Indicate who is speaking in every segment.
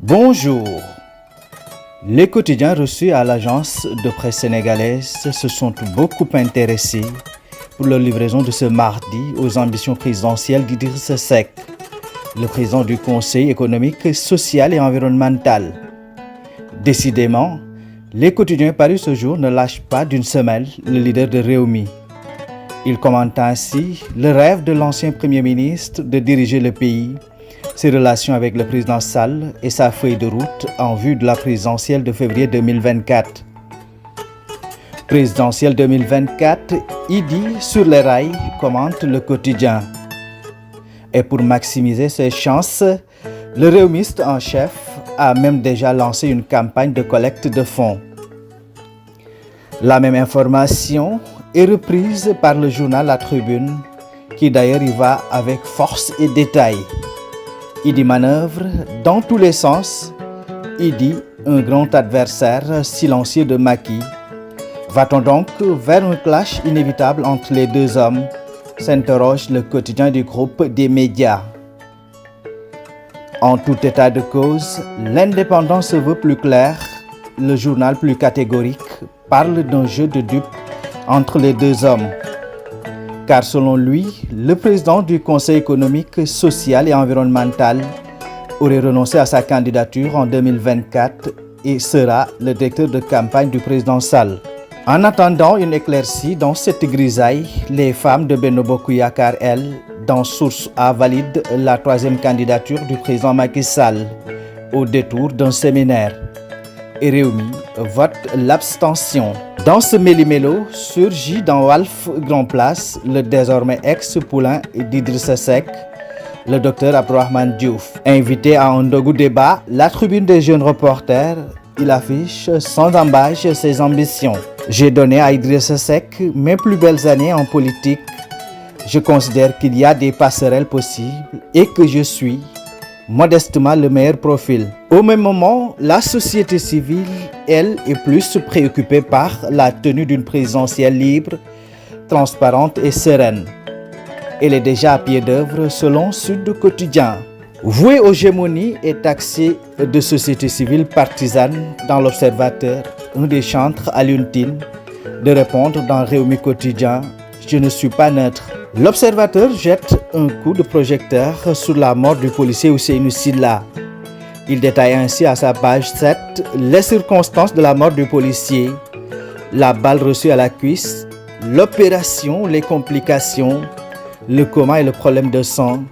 Speaker 1: Bonjour. Les quotidiens reçus à l'agence de presse sénégalaise se sont beaucoup intéressés pour leur livraison de ce mardi aux ambitions présidentielles d'Idrissa Seck, le président du Conseil économique, social et environnemental. Décidément, les quotidiens parus ce jour ne lâchent pas d'une semelle le leader de Rewmi. Il commente ainsi le rêve de l'ancien Premier ministre de diriger le pays, ses relations avec le président Sall et sa feuille de route en vue de la présidentielle de février 2024. Présidentielle 2024, Idi sur les rails, commente le quotidien. Et pour maximiser ses chances, le réumiste en chef a même déjà lancé une campagne de collecte de fonds. La même information est reprise par le journal La Tribune, qui d'ailleurs y va avec force et détail. Idi manœuvre dans tous les sens. Idi, un grand adversaire silencieux de Macky. Va-t-on donc vers un clash inévitable entre les deux hommes? S'interroge le quotidien du groupe des médias. En tout état de cause, l'Indépendant se veut plus clair, le journal plus catégorique parle d'un jeu de dupes entre les deux hommes. Car selon lui, le président du Conseil économique, social et environnemental aurait renoncé à sa candidature en 2024 et sera le directeur de campagne du président Sall. En attendant une éclaircie dans cette grisaille, les femmes de Benno Bokk Yakaar, elles, dans Source A, valident la troisième candidature du président Macky Sall au détour d'un séminaire. Et Rewmi vote l'abstention. Dans ce méli-mélo surgit dans Walf Grand Place le désormais ex-poulain d'Idrissa Seck, le docteur Abdourahmane Diouf. Invité à un dogu débat, la tribune des jeunes reporters, il affiche sans embâche ses ambitions. J'ai donné à Idrissa Seck mes plus belles années en politique. Je considère qu'il y a des passerelles possibles et que je suis modestement le meilleur profil. Au même moment, la société civile, elle, est plus préoccupée par la tenue d'une présidentielle libre, transparente et sereine. Elle est déjà à pied d'œuvre selon Sud Quotidien. Voué aux gémonies et taxé de société civile partisane dans l'Observateur, un des chantres à l'ultime de répondre dans Rewmi Quotidien « Je ne suis pas neutre ». L'Observateur jette un coup de projecteur sur la mort du policier Ousseynou Sylla. Il détaille ainsi à sa page 7 les circonstances de la mort du policier, la balle reçue à la cuisse, l'opération, les complications, le coma et le problème de sang.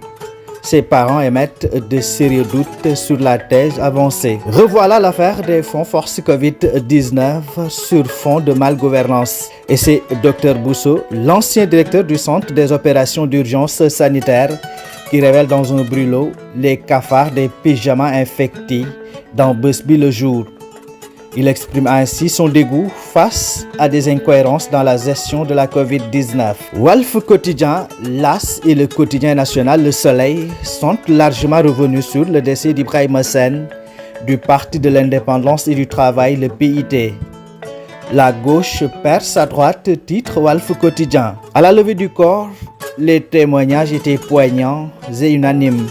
Speaker 1: Ses parents émettent de sérieux doutes sur la thèse avancée. Revoilà l'affaire des fonds force Covid-19 sur fond de malgouvernance. Et c'est Dr Bousso, l'ancien directeur du Centre des opérations d'urgence sanitaire, qui révèle dans un brûlot les cafards des pyjamas infectés dans Busby le jour. Il exprime ainsi son dégoût face à des incohérences dans la gestion de la Covid-19. Walf Quotidien, l'As et le quotidien national Le Soleil sont largement revenus sur le décès d'Ibrahima Sène du Parti de l'Indépendance et du Travail, le PIT. La gauche perd sa droite, titre Walf Quotidien. À la levée du corps, les témoignages étaient poignants et unanimes.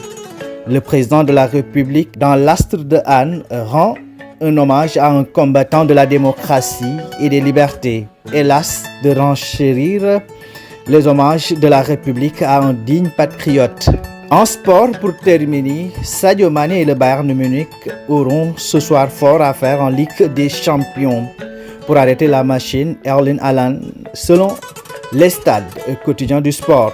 Speaker 1: Le président de la République, dans l'astre de Anne, rend un hommage à un combattant de la démocratie et des libertés. Hélas, de renchérir les hommages de la République à un digne patriote. En sport, pour terminer, Sadio Mané et le Bayern Munich auront ce soir fort à faire en Ligue des Champions pour arrêter la machine Erling Haaland, selon les stades quotidiens du sport.